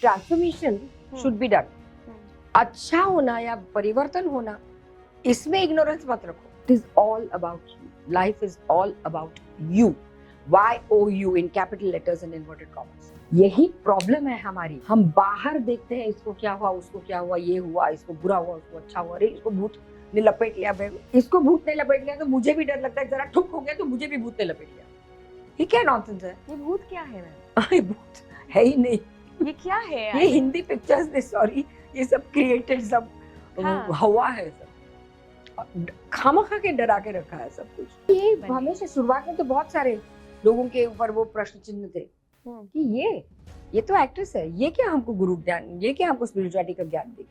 Transformation should be done. अच्छा होना या परिवर्तन होना, इसमें इग्नोरेंस मत रखो। It is all about you. Life is all about you. YOU in capital letters and inverted commas। यही प्रॉब्लम है हमारी। हम बाहर देखते हैं इसको क्या हुआ, उसको क्या हुआ, ये हुआ, इसको बुरा हुआ, उसको अच्छा हुआ, अरे इसको भूत ने लपेट लिया, इसको भूत ने लपेट लिया तो मुझे भी डर लगता है, जरा ठुक हो गया तो मुझे भी भूत ने लपेट लिया। ये क्या नॉनसेंस है? ये भूत क्या है मैम? भूत है ही नहीं। ये क्या है यार? ये हिंदी पिक्चर्स ने, सॉरी, ये सब क्रिएटेड, सब हवा है, सब खामखा के डरा के रखा है सब कुछ। ये हमेशा शुरुआत में तो बहुत सारे लोगों के ऊपर वो प्रश्न चिन्ह थे कि ये तो एक्ट्रेस है, ये क्या हमको गुरु ज्ञान, ये क्या हमको स्पिरिचुअलिटी का ज्ञान देगी।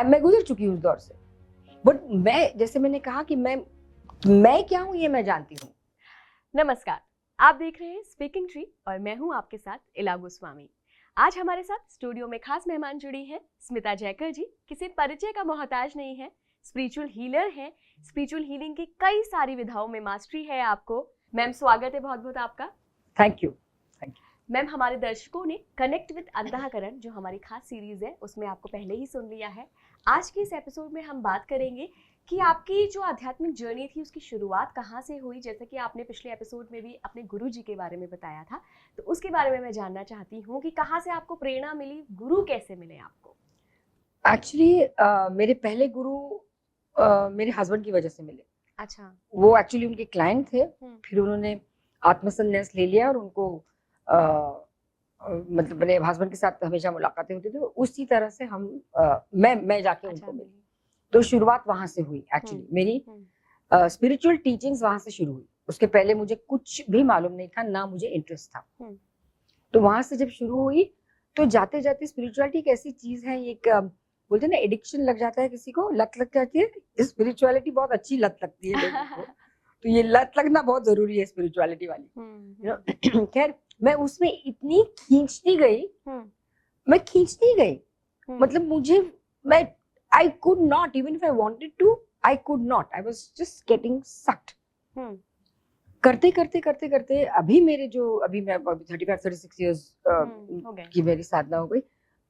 मैं गुजर चुकी हूँ उस दौर से, बट मैं, जैसे मैंने कहा कि मैं क्या हूँ ये मैं जानती हूँ। नमस्कार, आप देख रहे हैं स्पीकिंग ट्री और मैं हूँ आपके साथ इला गोस्वामी। आज हमारे साथ स्टूडियो में खास मेहमान जुड़ी हैं स्मिता जयकर जी। किसी परिचय का मोहताज नहीं है, स्पिरिचुअल हीलर हैं। स्पिरिचुअल हीलिंग की कई सारी विधाओं में मास्टरी है आपको। मैम स्वागत है बहुत बहुत आपका। Thank you. मैम, हमारे दर्शकों ने कनेक्ट विद अंतःकरण जो हमारी खास सीरीज है उसमें आपको पहले ही सुन लिया है। आज के इस एपिसोड में हम बात करेंगे कि आपकी जो आध्यात्मिक जर्नी थी उसकी शुरुआत कहाँ से हुई। जैसे कि आपने पिछले एपिसोड में भी अपने गुरु जी के बारे में बताया था, तो उसके बारे में मैं जानना चाहती हूँ कि कहाँ से आपको प्रेरणा मिली, गुरु कैसे मिले आपको? एक्चुअली मेरे पहले गुरु मेरे हस्बैंड की वजह से मिले। अच्छा। वो एक्चुअली उनके क्लाइंट थे, फिर उन्होंने आत्मसन्यास ले लिया और उनको मतलब मेरे हस्बैंड के साथ हमेशा मुलाकातें होती थी, उसी तरह से हम मैं जाके उनको मिली। तो शुरुआत वहां से हुई। एक्चुअली मेरी स्पिरिचुअल टीचिंग्स वहां से शुरू हुई। उसके पहले मुझे कुछ भी मालूम नहीं था, ना मुझे इंटरेस्ट था। तो वहां से जब शुरू हुई तो जाते जाते स्पिरिचुअलिटी एक ऐसी चीज है, एक बोलते हैं ना, एडिक्शन लग जाता है किसी को, लत लग जाती है। स्पिरिचुअलिटी बहुत अच्छी लत लगती है लोगों को। तो ये लत लगना बहुत जरूरी है स्पिरिचुअलिटी वाली। खैर, मैं उसमें इतनी खींचती गई, मतलब मुझे, मैं I could not, even if I wanted to, I could not. I was just getting sucked. करते करते अभी मेरे जो, अभी मैं 35-36 years की मेरी साधना हो गई।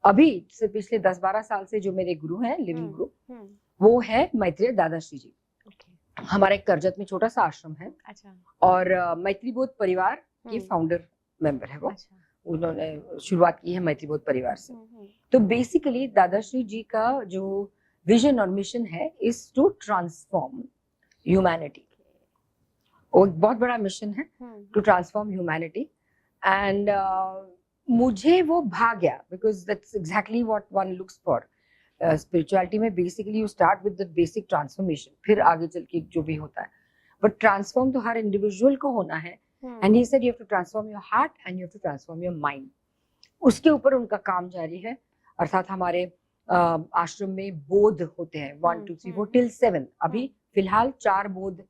अभी से पिछले 10-12 साल से जो मेरे गुरु हैं, लिविंग गुरु, वो है मैत्रेय दादाश्री जी। हमारे करजत में छोटा सा आश्रम है। अच्छा। और मैत्री बोध परिवार की फाउंडर मेंबर है वो। अच्छा। उन्होंने शुरुआत की है मैत्री बोध परिवार से। तो बेसिकली दादाश्री जी का जो विजन और मिशन है इज टू ट्रांसफॉर्म ह्यूमैनिटी। वो एक बहुत बड़ा मिशन है, टू ट्रांसफॉर्म ह्यूमैनिटी। एंड मुझे वो भा गया, because that's exactly what one looks for. Spirituality में basically you start with the basic transformation, फिर आगे चल के जो भी होता है, बट ट्रांसफॉर्म तो हर इंडिविजुअल को होना है। And he said you have to transform your heart and you have to transform your mind. उसके ऊपर उनका काम जारी है। अर्थात हमारे आश्रम में बोध होते हैं 1, 2, 3, 4 till 7। अभी फिलहाल 4 बोध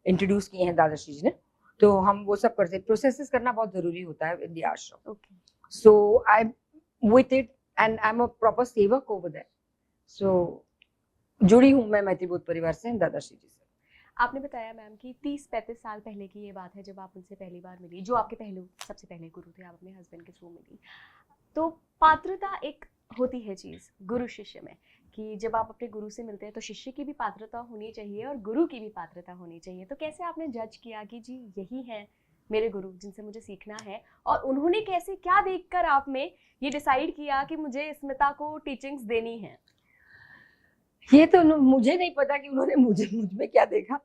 इंट्रोड्यूस किए हैं दादाश्री जी ने, तो हम वो सब करते हैं। प्रोसेसेस करना बहुत जरूरी होता है in the ashram. So I with it and I am a proper sevak over there. So जुड़ी हूँ मैं मैत्री बोध परिवार से, दादाश्री जी से। आपने बताया मैम कि 30-35 साल पहले की ये बात है जब आप उनसे पहली बार मिली, जो आपके सबसे पहले गुरु थे, आप अपने हस्बैंड के थ्रू मिली। तो पात्रता एक होती है चीज गुरु शिष्य में, कि जब आप अपने गुरु से मिलते हैं तो शिष्य की भी पात्रता होनी चाहिए और गुरु की भी पात्रता होनी चाहिए। तो कैसे आपने जज किया कि जी यही है मेरे गुरु जिनसे मुझे सीखना है, और उन्होंने कैसे, क्या देखकर आप में ये डिसाइड किया कि मुझे स्मिता को टीचिंग्स देनी है? ये तो मुझे नहीं पता कि उन्होंने मुझ में क्या देखा,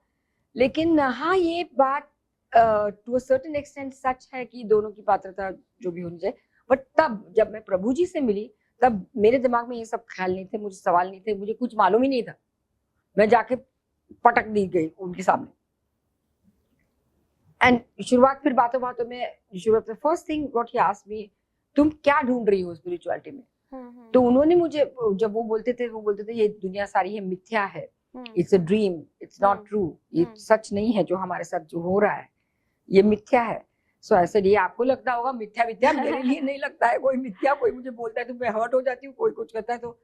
लेकिन हाँ, ये बात टू अ सर्टेन एक्सटेंट सच है कि दोनों की पात्रता जो भी होनी चाहिए। बट तब जब मैं प्रभु जी से मिली, तब मेरे दिमाग में ये सब ख्याल नहीं थे, मुझे सवाल नहीं थे, मुझे कुछ मालूम ही नहीं था। मैं जाके पटक दी गई उनके सामने। एंड शुरुआत, फिर बातों बातों में शुरुआत, first thing what he asked me, तुम क्या ढूंढ रही हो स्पिरिचुअलिटी में? तो उन्होंने मुझे, जब वो बोलते थे ये दुनिया सारी है मिथ्या है, it's a dream, it's not true, ये सच नहीं है जो हमारे साथ जो हो रहा है, ये मिथ्या है। सो ऐसे ये आपको लगता होगा मिथ्या मिथ्या, मेरे लिए नहीं लगता है कोई मिथ्या। कोई मुझे बोलता है तो मैं हर्ट हो जाती हूँ, कोई कुछ कहता है तो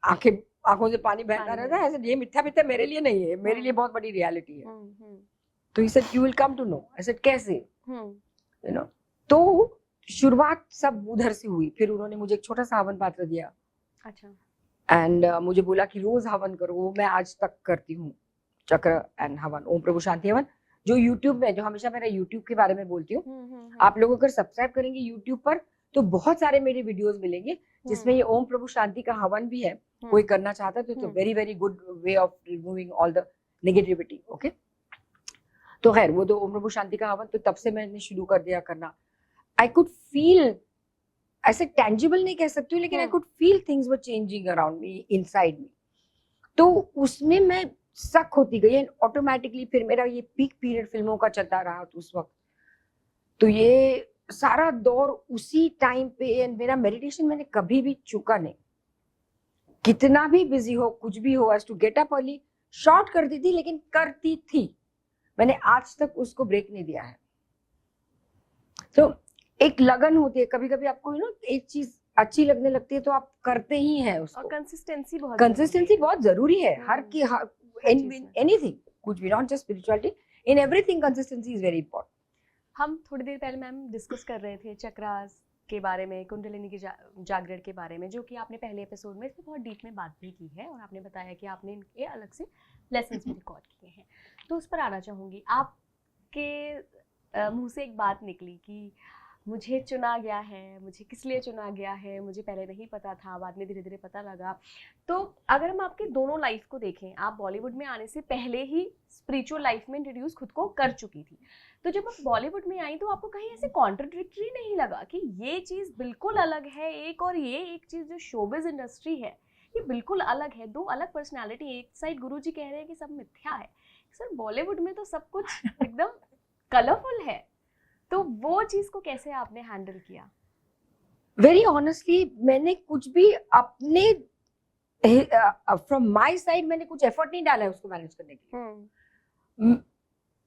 आंखों से पानी बहता रहता है। ऐसे ये मिथ्या मिथ्या मेरे लिए नहीं है, मेरे लिए बहुत बड़ी रियलिटी है। तो he said you will come to know। I said कैसे? you know, तो शुरुआत सब उधर से हुई। फिर उन्होंने मुझे एक छोटा सा हवन पात्र दिया अच्छा। एंड मुझे बोला कि रोज हवन करो। वो मैं आज तक करती हूँ, चक्र एंड हवन, ओम प्रभु शांति हवन, जो यूट्यूब में, जो हमेशा मेरा यूट्यूब के बारे में बोलती हूँ। आप लोग अगर सब्सक्राइब करेंगे यूट्यूब पर तो बहुत सारे मेरे वीडियोस मिलेंगे जिसमें ये ओम प्रभु शांति का हवन भी है। कोई करना चाहता है तो it's very very good way of removing all the negativity. Okay, तो खैर वो तो ओम प्रभु शांति का हवन, तो तब से मैंने शुरू कर दिया करना। आई कुड फील, ऐसे टेंजिबल नहीं कह सकती हूँ, लेकिन I could feel things were changing around me, inside me. तो उसमें मैं सक होती गई एंड ऑटोमेटिकली फिर मेरा ये पीक पीरियड फिल्मों का चलता रहा तो उस वक्त तो ये सारा दौर उसी टाइम पे। एंड मेरा मेडिटेशन मैंने कभी भी चूका नहीं, कितना भी बिजी हो, कुछ भी हो, as to get up early, short करती थी लेकिन करती थी। मैंने आज तक उसको ब्रेक नहीं दिया है। तो एक लगन होती है, कभी कभी आपको एक चीज अच्छी लगने लगती है तो आप करते ही हैं उसको। और कंसिस्टेंसी बहुत जरूरी है हर की, एनीथिंग, कुछ भी, not just spirituality, in everything consistency is very important. हम थोड़ी देर पहले मैम डिस्कस कर रहे थे चक्रास के बारे में, कुंडलिनी के जागरण के बारे में, जो कि आपने पहले एपिसोड में इसमें बहुत डीप में बात भी की है और आपने बताया कि आपने इनके अलग से लेसन्स भी रिकॉर्ड किए हैं। तो उस पर आना चाहूँगी। आपके मुंह से एक बात निकली कि मुझे चुना गया है, मुझे किस लिए चुना गया है मुझे पहले नहीं पता था, बाद में धीरे धीरे पता लगा। तो अगर हम आपके दोनों लाइफ को देखें, आप बॉलीवुड में आने से पहले ही स्पिरिचुअल लाइफ में इंट्रोड्यूस खुद को कर चुकी थी। तो जब आप बॉलीवुड में आई तो आपको कहीं ऐसे कॉन्ट्रडिक्टरी नहीं लगा कि ये चीज़ बिल्कुल अलग है एक, और ये एक चीज़ जो शोबिज इंडस्ट्री है ये बिल्कुल अलग है, दो अलग पर्सनैलिटी। एक साइड गुरुजी कह रहे हैं कि सब मिथ्या है, सर बॉलीवुड में तो सब कुछ एकदम कलरफुल है। तो वो चीज को कैसे आपने हैंडल किया? वेरी ऑनेस्टली मैंने कुछ भी अपने फ्रॉम माय साइड मैंने कुछ एफर्ट नहीं डाला है उसको मैनेज करने के लिए।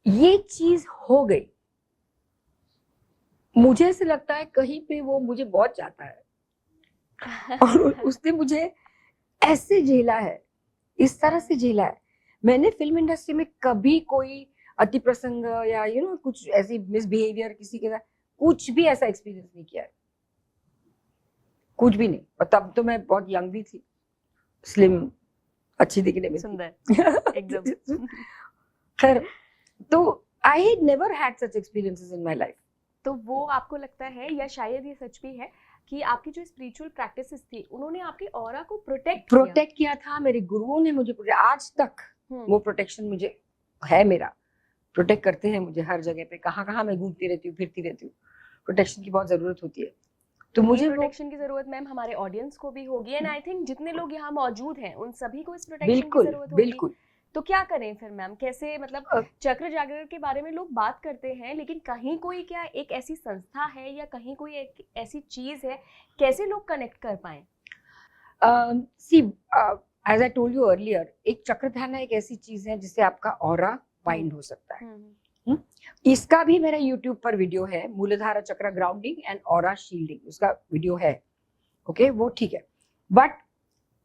ये चीज हो गई, मुझे ऐसे लगता है कहीं पे वो मुझे बहुत चाहता है और उसने मुझे ऐसे झेला है, इस तरह से झेला है। मैंने फिल्म इंडस्ट्री में कभी कोई अति प्रसंग या कुछ ऐसी मिसबिहेवियर किसी के साथ कुछ भी ऐसा एक्सपीरियंस नहीं किया है, कुछ भी नहीं। और तब तो मैं बहुत यंग भी थी, स्लिम, अच्छी दिखने में, सुंदर एकदम। खैर, तो I had never had such experiences in my life. तो वो आपको लगता है, या शायद ये सच भी है, कि आपकी जो स्पिरिचुअल प्रैक्टिसेस थी उन्होंने आपकी ऑरा को प्रोटेक्ट किया था। मेरे गुरुओं ने मुझे आज तक वो प्रोटेक्शन मुझे है, मेरा प्रोटेक्ट करते हैं मुझे हर जगह पे, कहाँ मैं घूमती रहती हूँ, फिरती रहती हूँ। प्रोटेक्शन की बहुत जरूरत होती है, तो मुझे प्रोटेक्शन की जरूरत मैम हमारे ऑडियंस को भी होगी, एंड आई थिंक जितने लोग यहाँ मौजूद हैं उन सभी को इस प्रोटेक्शन की जरूरत होगी। बिल्कुल। तो क्या करें फिर मैम, कैसे, मतलब चक्र जागरण के बारे में लोग बात करते हैं लेकिन कहीं कोई क्या एक ऐसी संस्था है या कहीं कोई एक ऐसी चीज है, कैसे लोग कनेक्ट कर पाए? See as I told you earlier, एक चक्र ध्यान एक ऐसी चीज है जिससे आपका ऑरा बाइंड हो सकता है। इसका भी मेरा YouTube पर वीडियो है, Muladhara chakra grounding and aura shielding, उसका वीडियो है। ओके, वो ठीक है, but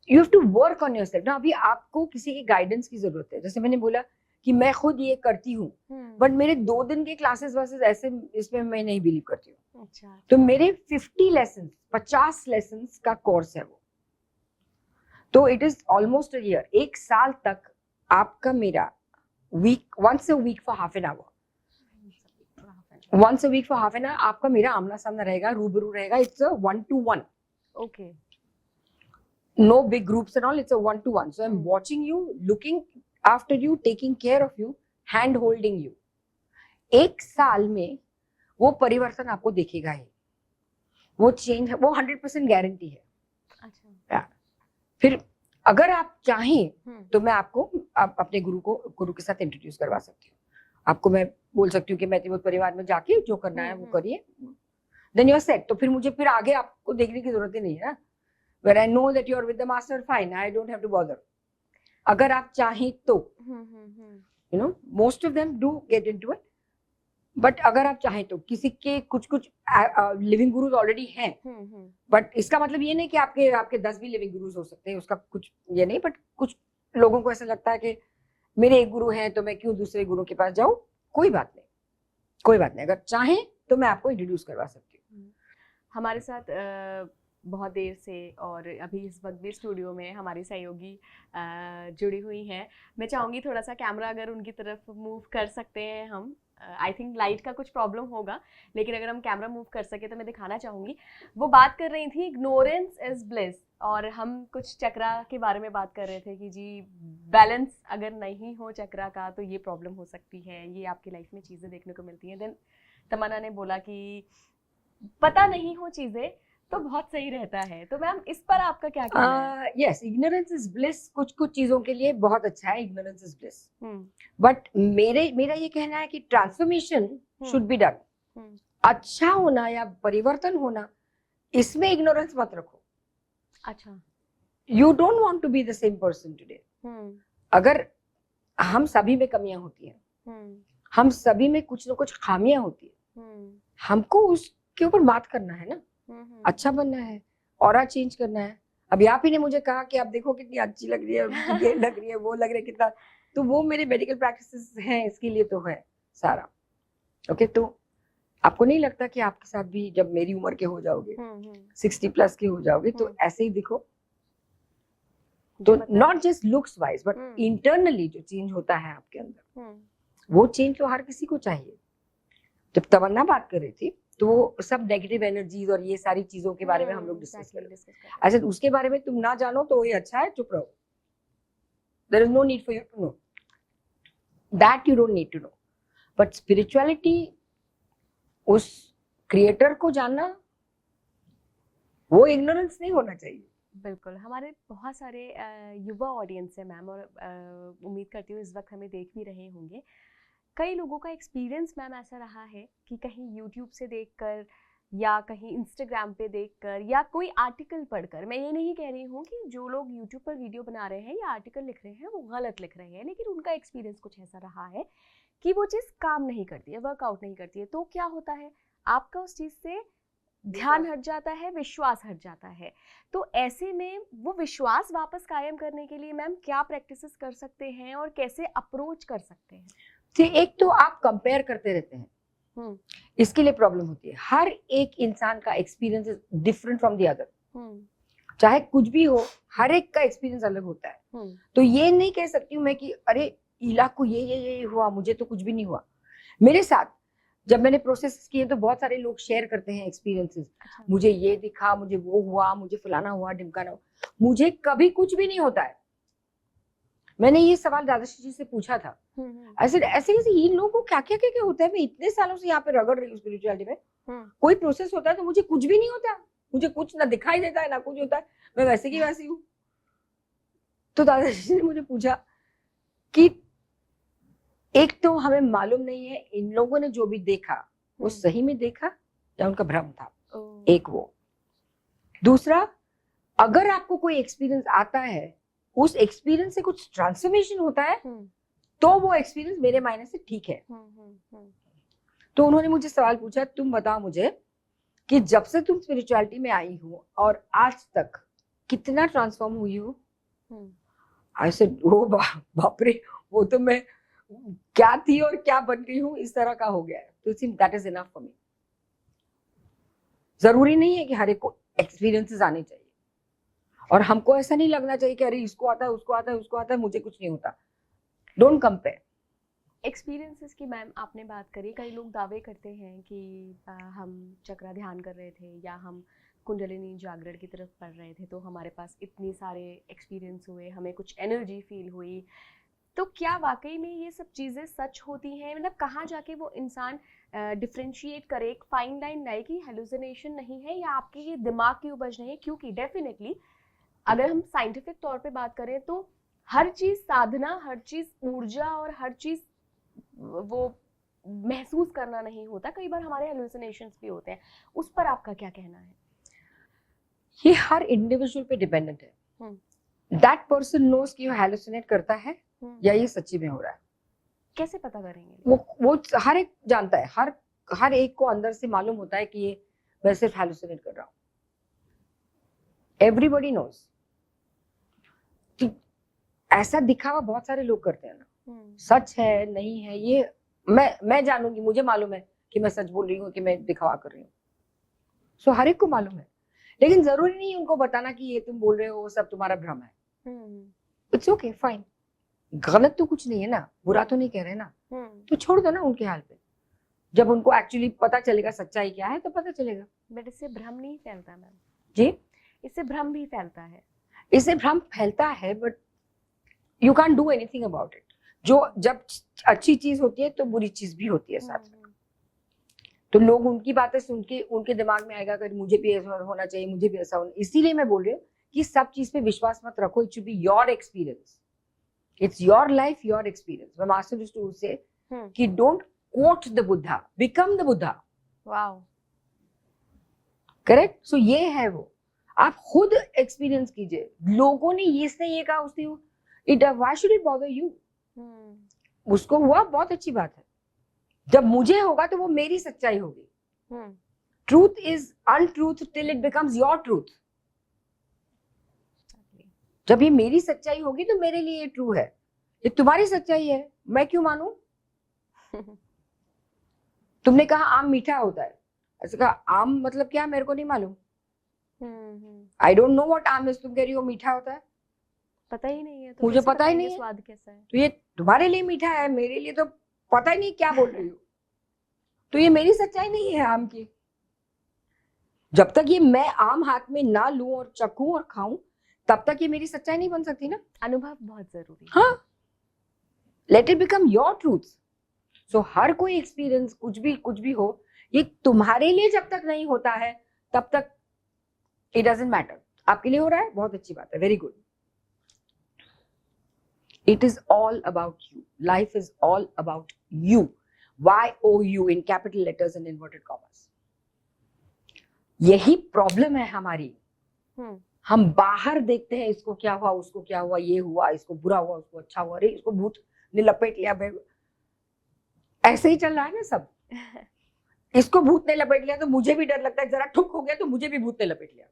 you have to work on yourself ना। अभी आपको किसी की गाइडेंस की जरूरत है। जैसे मैंने बोला कि मैं खुद ये करती हूँ, बट मेरे 2 दिन के क्लासेस वर्सेस ऐसे इसमें मैं नहीं बिलीव करती हूँ। अच्छा। तो मेरे 50 लेसन्स का कोर्स है वो, तो it is almost a year, 1 साल तक आपका मेरा once a week for half an hour आपका मेरा आमना सामना रहेगा, रूबरू रहेगा। It's a 1-to-1. Okay. No big groups and all, it's a 1-to-1. So I'm watching you, looking after you, taking care of you, hand holding you. 1 साल में वो परिवर्तन आपको दिखेगा ही, वो चेंज, वो 100% गारंटी है। अच्छा। फिर अगर आप चाहें तो मैं आपको अपने गुरु के साथ इंट्रोड्यूस करवा सकती हूँ। आपको मैं बोल सकती हूँ कि मैं तिब्बत परिवार में जाके जो करना है वो करिए, देन यू आर सेट। तो फिर मुझे फिर आगे आपको देखने की जरूरत ही नहीं है ना। When I know that you are with the master, fine, I don't have to bother. अगर आप चाहें तो, most of them do get into it. But अगर आप चाहें तो, किसी के कुछ लिविंग गुरुज ऑलरेडी हैं, बट इसका मतलब ये नहीं कि आपके 10 भी लिविंग गुरुज हो सकते हैं, उसका कुछ ये नहीं। बट कुछ लोगों को ऐसा लगता है कि मेरे एक गुरु हैं तो मैं क्यों दूसरे गुरु के पास जाऊं। कोई बात नहीं, अगर चाहें तो मैं आपको इंट्रोड्यूस करवा सकती हूँ। हमारे साथ बहुत देर से और अभी इस वक्त भी स्टूडियो में हमारी सहयोगी जुड़ी हुई हैं। मैं चाहूँगी थोड़ा सा कैमरा अगर उनकी तरफ मूव कर सकते हैं हम। आई थिंक लाइट का कुछ प्रॉब्लम होगा, लेकिन अगर हम कैमरा मूव कर सके तो मैं दिखाना चाहूँगी। वो बात कर रही थी इग्नोरेंस इज ब्लिस, और हम कुछ चक्रा के बारे में बात कर रहे थे कि जी बैलेंस अगर नहीं हो चक्रा का तो ये प्रॉब्लम हो सकती है, ये आपकी लाइफ में चीज़ें देखने को मिलती हैं। देन तमन्ना ने बोला कि पता नहीं हो चीज़ें तो बहुत सही रहता है। तो मैम इस पर आपका क्या कहना है? यस, इग्नोरेंस इज ब्लिस कुछ कुछ चीजों के लिए बहुत अच्छा है, इग्नोरेंस इज ब्लिस। बट मेरा ये कहना है कि ट्रांसफॉर्मेशन शुड बी डन। अच्छा होना या परिवर्तन होना, इसमें इग्नोरेंस मत रखो। अच्छा, you don't want to be the same person today. अगर हम सभी में कमियां होती हैं, हम सभी में कुछ ना कुछ खामियां होती है, हमको उसके ऊपर बात करना है ना, अच्छा बनना है, ऑरा चेंज करना है। अभी आप ही ने मुझे कहा कि आप देखो कितनी अच्छी लग रही है, ये लग रही है, वो लग रहा है कितना, तो वो मेरे मेडिकल प्रैक्टिसेस हैं, इसके लिए तो है सारा। ओके, तो आपको नहीं लगता कि आपके साथ भी जब मेरी उम्र के हो जाओगे, 60+ के हो जाओगे, तो ऐसे ही दिखो? तो not just looks wise but internally जो चेंज होता है आपके अंदर, वो चेंज तो हर किसी को चाहिए। जब तमन्ना बात कर रही थी तो वो सब नेगेटिव एनर्जीज और ये सारी चीजों के बारे में हम लोग डिस्कस कर रहे थे। अच्छा, उसके बारे में तुम ना जानो तो ये अच्छा है, चुप रहो। There is no need for you to know that, you don't need to know. But spirituality, उस क्रिएटर को जानना, वो इग्नोरेंस नहीं होना चाहिए। बिल्कुल। हमारे बहुत सारे युवा ऑडियंस है मैम, और उम्मीद करती हूँ इस वक्त हमें देख भी रहे होंगे। कई लोगों का एक्सपीरियंस मैम ऐसा रहा है कि कहीं यूट्यूब से देखकर या कहीं इंस्टाग्राम पे देखकर या कोई आर्टिकल पढ़कर, मैं ये नहीं कह रही हूँ कि जो लोग यूट्यूब पर वीडियो बना रहे हैं या आर्टिकल लिख रहे हैं वो गलत लिख रहे हैं, लेकिन उनका एक्सपीरियंस कुछ ऐसा रहा है कि वो चीज़ काम नहीं करती है, वर्कआउट नहीं करती है। तो क्या होता है, आपका उस चीज़ से ध्यान हट जाता है, विश्वास हट जाता है। तो ऐसे में वो विश्वास वापस कायम करने के लिए मैम क्या प्रैक्टिसेस कर सकते हैं और कैसे अप्रोच कर सकते हैं? एक तो आप कंपेयर करते रहते हैं, इसके लिए प्रॉब्लम होती है। हर एक इंसान का experience is different from the other, चाहे कुछ भी हो, हर एक का एक्सपीरियंस अलग होता है। तो ये नहीं कह सकती हूँ मैं कि अरे इला को ये हुआ, मुझे तो कुछ भी नहीं हुआ। मेरे साथ जब मैंने प्रोसेस किए तो बहुत सारे लोग शेयर करते हैं एक्सपीरियंसेस। अच्छा। मुझे ये दिखा, मुझे वो हुआ, मुझे फलाना हुआ, ढिमकाना हुआ। मुझे कभी कुछ भी नहीं होता है। मैंने ये सवाल दादाश्री जी से पूछा था, ऐसे ऐसे इन लोगों को क्या क्या क्या क्या होता है। मैं इतने सालों से यहाँ पे रगड़ रही हूँ स्पिरिचुअलिटी में, कोई प्रोसेस होता है तो मुझे कुछ भी नहीं होता, मुझे कुछ ना दिखाई देता है ना कुछ होता है, मैं वैसे की वैसी हूँ। तो दादाश्री जी ने मुझे पूछा कि एक तो हमें मालूम नहीं है इन लोगों ने जो भी देखा वो सही में देखा या उनका भ्रम था, एक वो। दूसरा, अगर आपको कोई एक्सपीरियंस आता है, उस एक्सपीरियंस से कुछ ट्रांसफॉर्मेशन होता है, तो वो एक्सपीरियंस मेरे मायने से ठीक है। तो उन्होंने मुझे सवाल पूछा, तुम बताओ मुझे कि जब से तुम स्पिरिचुअलिटी में आई हो और आज तक कितना ट्रांसफॉर्म हुई हो? आई सेड, ओ बाप रे, वो तो मैं क्या थी और क्या बन गई हूँ, इस तरह का हो गया है। तो that is enough for me. जरूरी नहीं है कि हर एक को एक्सपीरियंसेस आने चाहिए, और हमको ऐसा नहीं लगना चाहिए कि अरे इसको आता है, उसको आता है, उसको आता है, मुझे कुछ नहीं होता। डोंट कंपेयर एक्सपीरियंसेस की। मैम आपने बात करी, कई लोग दावे करते हैं कि हम चक्रा ध्यान कर रहे थे या हम कुंडलिनी जागरण की तरफ पढ़ रहे थे तो हमारे पास इतने सारे एक्सपीरियंस हुए, हमें कुछ एनर्जी फील हुई। तो क्या वाकई में ये सब चीज़ें सच होती हैं? मतलब कहाँ जाके वो इंसान डिफ्रेंशिएट करे, एक फाइन लाइन लाए कि हेलुसिनेशन नहीं है या आपके ये दिमाग की उपज नहीं है? क्योंकि डेफिनेटली अगर हम साइंटिफिक तौर पे बात करें तो हर चीज़ साधना, हर चीज़ ऊर्जा और हर चीज़ वो महसूस करना नहीं होता। कई बार हमारे हेलुसिनेशंस भी होते हैं। उस पर आपका क्या कहना है? ये हर इंडिविजुअल पे डिपेंडेंट है। दैट पर्सन नोज कि वो हेलुसिनेट करता है या ये सच्ची में हो रहा है। कैसे पता करेंगे? वो हर एक जानता है, हर एक को अंदर से मालूम होता है कि ये मैं सिर्फ हेलुसिनेट कर रहा हूँ। Everybody knows. ऐसा दिखावा बहुत सारे लोग करते हैं ना, सच है नहीं है ये मैं जानूंगी, मुझे मालूम है कि मैं सच बोल रही हूँ कि मैं दिखावा कर रही हूँ। सो हर एक को मालूम है, लेकिन जरूरी नहीं उनको बताना कि ये तुम बोल रहे हो वो सब तुम्हारा भ्रम है. It's okay, fine. गलत तो कुछ नहीं है ना, बुरा तो नहीं कह रहे ना, तो छोड़ दो ना उनके हाल पे. जब उनको एक्चुअली पता चलेगा सच्चाई क्या है तो पता चलेगा. बट इससे भ्रम नहीं फैलता मैम? जी, इससे भ्रम भी फैलता है. इससे भ्रम फैलता है, but you can do anything about it. जो जब अच्छी चीज होती है तो बुरी चीज भी होती है साथ में. तो लोग उनकी बातें सुन के उनके दिमाग में आएगा कि मुझे भी ऐसा होना चाहिए, मुझे भी ऐसा होना. इसीलिए मैं बोल रही हूँ कि सब चीज पे विश्वास मत रखो. It should be your experience. It's your life, your experience. मैं मास्टर यूज्ड टू से कि don't quote the Buddha, become the Buddha. Wow, correct. So ये है वो, आप खुद एक्सपीरियंस कीजिए. लोगों ने इसने ये कहा उसने it, why should it bother you. उसको हुआ, बहुत अच्छी बात है. जब मुझे होगा तो वो मेरी सच्चाई होगी. Truth is untruth till it becomes your truth. जब ये मेरी सच्चाई होगी तो मेरे लिए ये ट्रू है. ये तुम्हारी सच्चाई है, मैं क्यों मानूं. तुमने कहा आम मीठा होता है, ऐसे कहा आम मतलब क्या मेरे को नहीं मालूम. आई डोंट नो व्हाट आम इज. तुम कह रही हो मीठा होता है, पता ही नहीं है तो मुझे पता ही नहीं है स्वाद कैसा है. तो ये तुम्हारे लिए मीठा है, मेरे लिए तो पता ही नहीं क्या बोल रही हो. तो ये मेरी सच्चाई नहीं है आम की. जब तक ये मैं आम हाथ में ना लूं और चखूं और खाऊं तब तक ये मेरी सच्चाई नहीं बन सकती ना. अनुभव बहुत जरूरी है. हाँ, let it become your truth. So हर कोई एक्सपीरियंस कुछ भी हो, ये तुम्हारे लिए जब तक नहीं होता है तब तक इट डजंट मैटर. आपके लिए हो रहा है, बहुत अच्छी बात है, very good. It is all about you. Life is all about you. YOU in capital letters and inverted commas. यही प्रॉब्लम है हमारी. हम बाहर देखते हैं इसको क्या हुआ, उसको क्या हुआ, ये हुआ, इसको बुरा हुआ, उसको अच्छा हुआ, अरे इसको भूत ने लपेट लिया. ऐसे ही चल रहा है ना सब. इसको भूत ने लपेट लिया तो मुझे भी डर लगता है, जरा ठुक हो गया तो मुझे भी भूत ने लपेट लिया.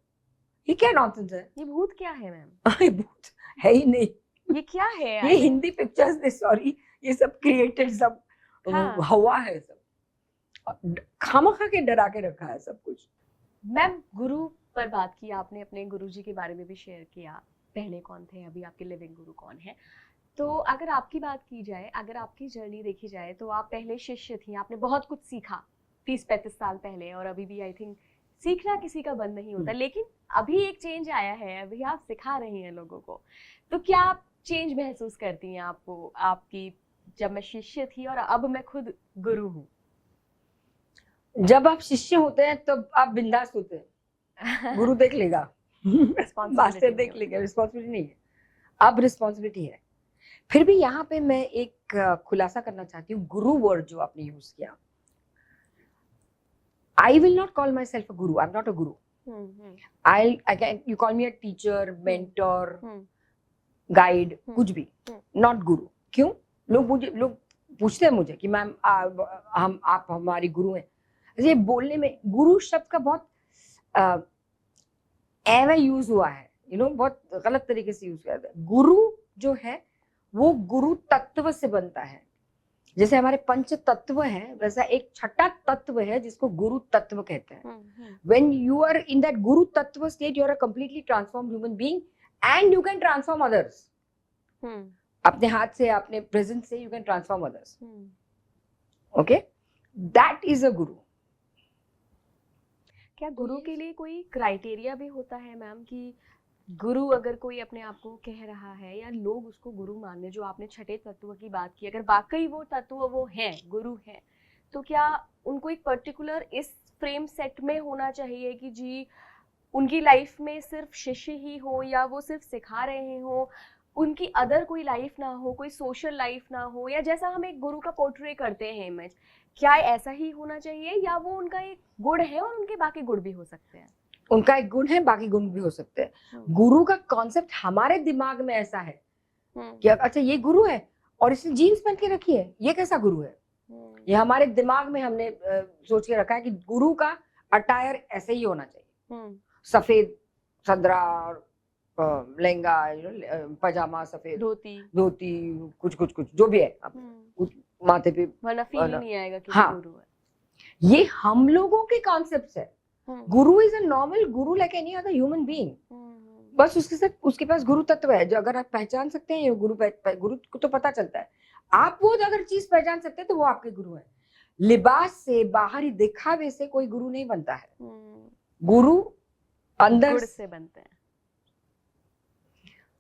ये क्या नॉनसेंस है. ये भूत क्या है मैम? भूत है ही नहीं. ये क्या है? ये हिंदी पिक्चर्स ने, सॉरी, ये सब क्रिएटेड, सब हवा है, सब खामखा के डरा के रखा है सब कुछ. मैम, गुरु पर बात की आपने, अपने गुरुजी के बारे में भी शेयर किया. पहले कौन थे, अभी आपके लिविंग गुरु कौन है? तो अगर आपकी बात की जाए, अगर आपकी जर्नी देखी जाए तो आप पहले शिष्य थी, आपने बहुत कुछ सीखा 30-35 साल पहले, और अभी भी आई थिंक सीखना किसी का बंद नहीं होता. लेकिन अभी एक चेंज आया है, अभी आप सिखा रही हैं लोगों को. तो क्या आप चेंज महसूस करती हैं आपको, आपकी जब मैं शिष्य थी और अब मैं खुद गुरु हूँ? जब आप शिष्य होते हैं तो आप बिंदास होते हैं. गुरु देख लेगा, मास्टर देख लेगा, रिस्पॉन्सिबिलिटी नहीं है. अब रिस्पॉन्सिबिलिटी है. फिर भी यहाँ पे मैं एक खुलासा करना चाहती हूँ. गुरु वर्ड जो आपने यूज किया, I will not call myself a guru. I am not a guru. You call me a teacher, mentor, guide, कुछ भी, नॉट गुरु. क्यों? लोग पूछते हैं मुझे कि मैम आप हमारी गुरु हैं. ये बोलने में गुरु शब्द का बहुत एवं यूज हुआ है, बहुत गलत तरीके से यूज किया जाता है. गुरु जो है वो गुरु तत्व से बनता है. जैसे हमारे पंच तत्व हैं, वैसा एक छठा तत्व है जिसको गुरु तत्व कहते हैं. When you are in that गुरु तत्व state, you are a completely transformed human being and you can transform others. अपने हाथ से, अपने प्रेजेंस से you can transform others. Okay? That is a guru. क्या गुरु के लिए कोई क्राइटेरिया भी होता है मैम, कि गुरु अगर कोई अपने आप को कह रहा है या लोग उसको गुरु माने, जो आपने छठे तत्व की बात की, अगर वाकई वो तत्व वो हैं, गुरु हैं, तो क्या उनको एक पर्टिकुलर इस फ्रेम सेट में होना चाहिए कि जी उनकी लाइफ में सिर्फ शिष्य ही हो, या वो सिर्फ सिखा रहे हो, उनकी अदर कोई लाइफ ना हो, कोई सोशल लाइफ ना हो, या जैसा हम एक गुरु का पोर्ट्रे करते हैं इमेज, क्या ऐसा ही होना चाहिए, या वो उनका एक गुण है और उनके बाकी गुण भी हो सकते हैं? उनका एक गुण है, बाकी गुण भी हो सकते हैं. गुरु का कॉन्सेप्ट हमारे दिमाग में ऐसा है कि अच्छा ये गुरु है और इसने जीन्स पहन के रखी है, ये कैसा गुरु है. ये हमारे दिमाग में हमने सोच के रखा है कि गुरु का अटायर ऐसे ही होना चाहिए. सफेद सदरा, लहंगा, पजामा, सफेद धोती, कुछ जो भी है, माथे पे, वरना फील नहीं आएगा कि हाँ, गुरु है. ये हम लोगों के कॉन्सेप्ट्स है. गुरु is a normal Guru like any other human being. बस उसके साथ उसके पास गुरु तत्व है जो अगर आप पहचान सकते हैं, ये गुरु को तो पता चलता है। आप वो अगर चीज पहचान सकते हैं तो वो आपके गुरु है। लिबास से, बाहरी दिखावे से कोई गुरु नहीं बनता है। गुरु अंदर गुड़ से बनते हैं।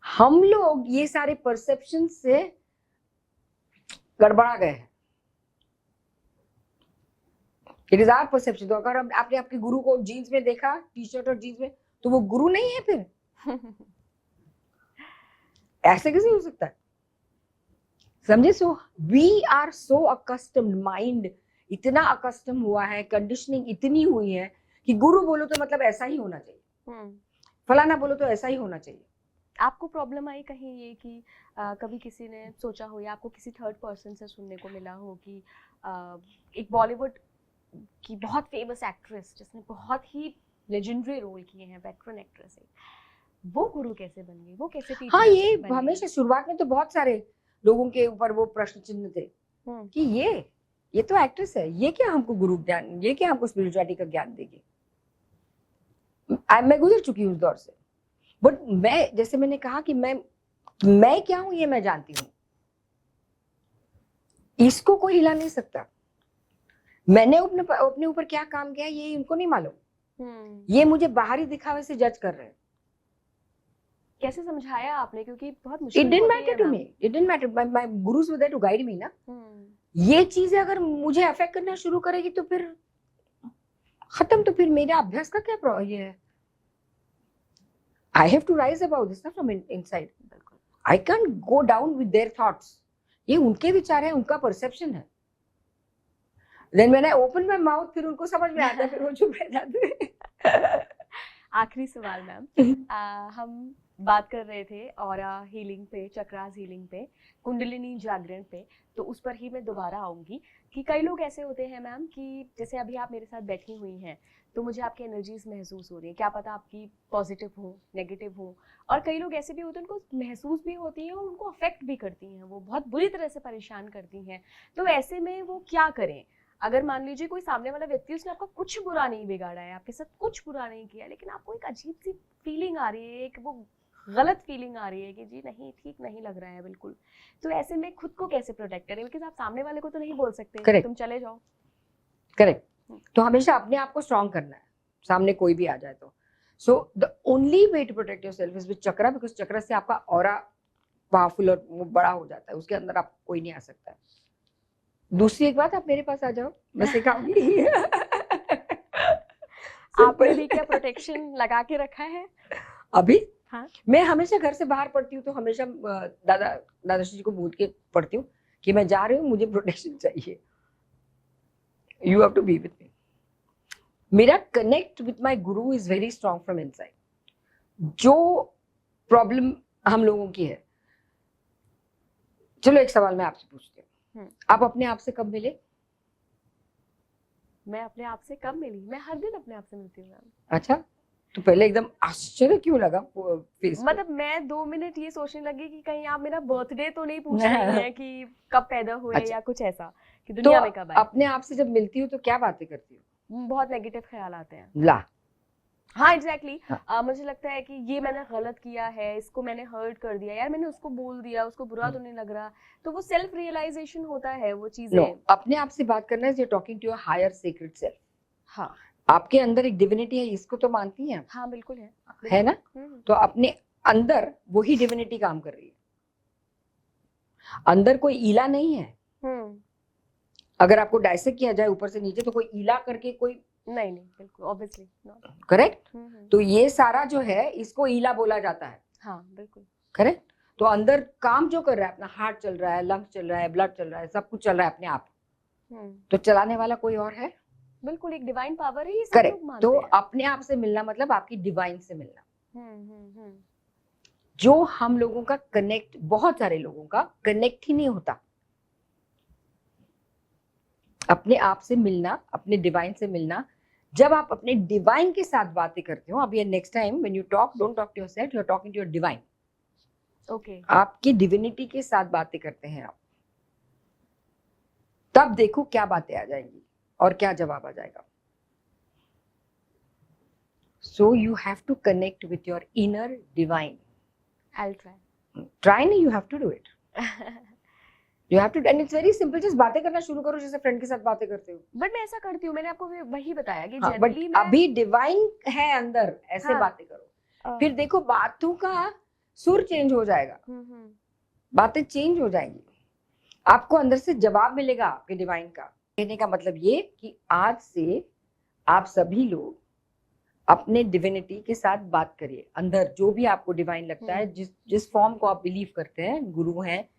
हम लोग ये सारे परसेप्शन से गड़बड़ा गए हैं। It is our perception. तो अगर आपने आपके गुरु को जीन्स में देखा, टी शर्ट और जीन्स में, तो वो गुरु नहीं है फिर। ऐसे कैसे हो सकता है? समझे? So we are so accustomed, mind इतना अकस्टम हुआ है, कंडीशनिंग इतनी हुई है कि गुरु बोलो तो मतलब ऐसा ही होना चाहिए, फलाना बोलो तो ऐसा ही होना चाहिए। आपको प्रॉब्लम आई कहीं ये कि कभी किसी ने सोचा हो या आपको किसी थर्ड पर्सन से सुनने को मिला हो कि एक बॉलीवुड की बहुत फेमस एक्ट्रेस जिसने बहुत ही लेजेंडरी रोल किए हैं, वेटरन एक्ट्रेस है, वो गुरु कैसे बन गई, वो कैसे टीचर? हाँ, ये हमेशा शुरुआत में तो बहुत सारे लोगों के ऊपर वो प्रश्न चिन्ह थे कि ये तो एक्ट्रेस है, ये क्या हमको गुरु ज्ञान, ये क्या हमको स्पिरिचुअलिटी का ज्ञान देगी। मैं गुजर चुकी हूँ उस दौर से। बट मैं, जैसे मैंने कहा कि मैं क्या हूं ये मैं जानती हूँ, इसको कोई हिला नहीं सकता। मैंने अपने ऊपर क्या काम किया ये इनको नहीं मालूम। ये मुझे बाहरी दिखावे से जज कर रहे हैं। कैसे समझाया आपने? क्योंकि बहुत मुश्किल It didn't matter to me. It didn't matter. My gurus were there to guide me ना। ये चीजें अगर मुझे अफेक्ट करना शुरू करेगी तो फिर खत्म। तो फिर मेरे अभ्यास का क्या ये है? I have to rise above this from inside. I can't go down with their thoughts. ये उनके विचार है, उनका परसेप्शन है। Then when I open my mouth, फिर उनको समझ में आता है, फिर वो चुप रह जाते हैं। आखिरी सवाल मैम, हम बात कर रहे थे और हीलिंग पे, चक्रास हीलिंग पे, कुंडलिनी जागरण पे, तो उस पर ही मैं दोबारा आऊंगी कि कई लोग ऐसे होते हैं मैम कि जैसे अभी आप मेरे साथ बैठी हुई हैं तो मुझे आपकी एनर्जीज महसूस हो रही है, क्या पता आपकी पॉजिटिव हो, नेगेटिव हो, और कई लोग ऐसे भी होते हैं उनको महसूस भी होती हैं और उनको अफेक्ट भी करती हैं, वो बहुत बुरी तरह से परेशान करती हैं। तो ऐसे में वो क्या करें? अगर मान लीजिए कोई सामने वाला व्यक्ति, उसने आपका कुछ बुरा नहीं बिगाड़ा है, आपके साथ कुछ बुरा नहीं किया, लेकिन आपको एक अजीब सी फीलिंग आ रही है, एक वो गलत फीलिंग आ रही है कि जी नहीं, ठीक नहीं लग रहा है बिल्कुल, तो ऐसे में खुद को कैसे प्रोटेक्ट करें? बिकॉज़ आप सामने वाले को तो नहीं बोल सकते तुम चले जाओ। करेक्ट। तो हमेशा अपने आप को स्ट्रांग करना है, सामने कोई भी आ जाए तो। So the only way to protect yourself is with chakra, because chakra से आपका ऑरा पावरफुल और बड़ा हो जाता है, उसके अंदर आप कोई नहीं आ सकता है। दूसरी एक बात, आप मेरे पास आ जाओ, मैं सिखाऊंगी। आपने भी क्या प्रोटेक्शन लगा के रखा है अभी? हाँ? मैं हमेशा घर से बाहर पढ़ती हूँ तो हमेशा दादाश्री जी को बोल के पढ़ती हूँ कि मैं जा रही हूँ, मुझे प्रोटेक्शन चाहिए, you have to be with me. मेरा connect with my guru is very strong from inside. जो प्रॉब्लम हम लोगों की है, चलो एक सवाल मैं आपसे पूछती हूँ, आप अपने आप से कब मिले? मैं अपने आप से कब मिली? मैं हर दिन अपने आप से मिलती हूँ। अच्छा, तो पहले एकदम आश्चर्य क्यों लगा फेस? मतलब मैं 2 मिनट ये सोचने लगी कि कहीं आप मेरा बर्थडे तो नहीं पूछ रही हैं कि कब पैदा हुए। अच्छा। या कुछ ऐसा कि दुनिया में कब आए। अपने आप से जब मिलती हूँ तो क्या बातें करती हूँ? बहुत नेगेटिव ख्याल आते हैं। ला। हाँ एग्जैक्टली। मुझे लगता है कि ये मैंने गलत किया है, इसको मैंने हर्ट कर दिया, यार मैंने उसको बोल दिया, उसको बुरा तो नहीं लग रहा, तो वो सेल्फ रियलाइजेशन होता है वो चीजें। अपने आप से बात करना है, talking to your higher secret self. हाँ, आपके अंदर एक डिविनिटी है, इसको तो मानती हैं? हाँ बिल्कुल है ना? तो अपने अंदर वही डिविनिटी काम कर रही है, अंदर कोई ईला नहीं है। अगर आपको डायसेक्ट किया जाए ऊपर से नीचे तो कोई ईला करके कोई नहीं, बिल्कुल ऑब्वियसली करेक्ट। तो ये सारा जो है इसको ईला बोला जाता है। हाँ बिल्कुल करेक्ट। तो अंदर काम जो कर रहा है, अपना हार्ट चल रहा है, लंग्स चल रहा है, ब्लड चल रहा है, सब कुछ चल रहा है अपने आप, तो चलाने वाला कोई और है? बिल्कुल, एक डिवाइन पावर है, ये सब करेक्ट। लोग मानते तो हैं। अपने आप से मिलना मतलब आपकी डिवाइन से मिलना। जो हम लोगों का कनेक्ट, बहुत सारे लोगों का कनेक्ट ही नहीं होता। अपने आप से मिलना, अपने डिवाइन से मिलना, जब आप अपने डिवाइन के साथ बातें करते हो, अब ये next time when you talk, don't talk to yourself, you are talking to your divine. Okay, आपकी डिविनिटी के साथ बातें करते हैं आप, तब देखो क्या बातें आ जाएंगी और क्या जवाब आ जाएगा। So you have to connect with your inner divine. I'll try. Try नहीं, you have to do it. You have to, and it's very simple. Just बातें करना शुरू करो जैसे फ्रेंड के साथ बातें करते हो. बट मैं ऐसा करती हूँ, मैंने आपको वही बताया कि हाँ, but जनरली मैं अभी डिवाइन है अंदर, ऐसे हाँ. बातें करो. फिर देखो बातों का सुर चेंज हो जाएगा, बातें चेंज हो जाएंगी, आपको अंदर से जवाब मिलेगा आपके डिवाइन का. कहने का मतलब ये कि आज से आप सभी लोग अपने डिविनिटी के साथ बात करिए. अंदर जो भी आपको डिवाइन लगता है, जिस फॉर्म को आप बिलीव करते हैं, गुरु हैं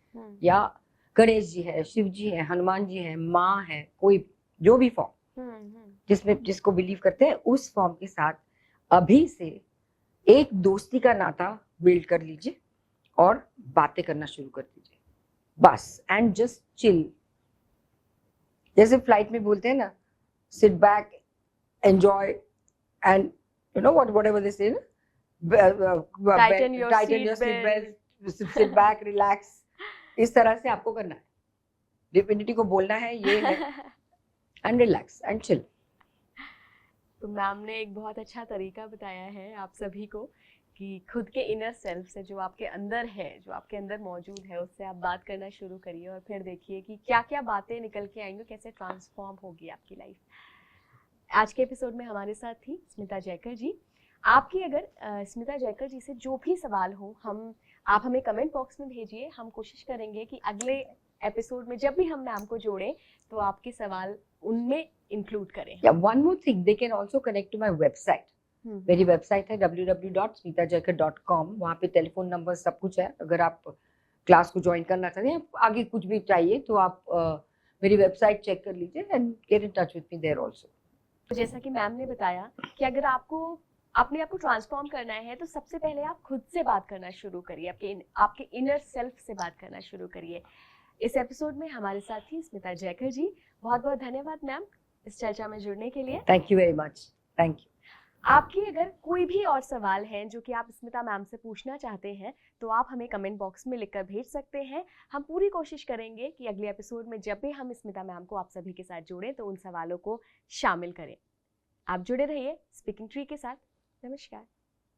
या गणेश जी है, शिव जी है, हनुमान जी है, माँ है, कोई जो भी फॉर्म जिसमें जिसको बिलीव करते हैं, उस फॉर्म के साथ अभी से एक दोस्ती का नाता बिल्ड कर लीजिए और बातें करना शुरू कर दीजिए बस. And just chill. जैसे फ्लाइट में बोलते हैं ना, sit back, enjoy, and you know whatever they say, tighten your seat belt, sit back, relax. इस तरह से आपको करना है, डिविनिटी को बोलना है ये है, एंड रिलैक्स एंड चिल. तो मैम ने एक बहुत अच्छा तरीका बताया है आप सभी को कि खुद के इनर सेल्फ से, जो आपके अंदर है, जो आपके अंदर मौजूद है, उससे आप बात करना शुरू करिए और फिर देखिए कि क्या क्या बातें निकल के आएंगी, कैसे ट्रांसफॉर्म होगी आपकी लाइफ. आज के एपिसोड में हमारे साथ थी स्मिता जयकर जी. आपकी अगर स्मिता जयकर जी से जो भी सवाल हो, आप हमें कमेंट बॉक्स में भेजिए. हम कोशिश करेंगे कि अगले एपिसोड में जब भी हम मैम को जोड़ें तो आपके सवाल उनमें इंक्लूड करें. one more thing, they can also connect to my website. मेरी वेबसाइट है www.smitajaikar.com. वहाँ पे टेलीफोन नंबर सब कुछ है. अगर आप क्लास को ज्वाइन करना चाहते हैं, आगे कुछ भी चाहिए, तो आप मेरी वेबसाइट चेक कर लीजिए and get in touch with me there also. जैसा कि मैम ने बताया कि अगर आपको अपने आप को ट्रांसफॉर्म करना है तो सबसे पहले आप खुद से बात करना शुरू करिए, आपके इनर सेल्फ से बात करना शुरू करिए. इस एपिसोड में हमारे साथ थी स्मिता जयकर जी. बहुत बहुत धन्यवाद मैम इस चर्चा में जुड़ने के लिए. Thank you very much. Thank you. आपकी अगर कोई भी और सवाल हैं जो कि आप स्मिता मैम से पूछना चाहते हैं तो आप हमें कमेंट बॉक्स में लिखकर भेज सकते हैं. हम पूरी कोशिश करेंगे कि अगले एपिसोड में जब भी हम स्मिता मैम को आप सभी के साथ जोड़ें तो उन सवालों को शामिल करें. आप जुड़े रहिए स्पीकिंग ट्री के साथ. नमस्कार.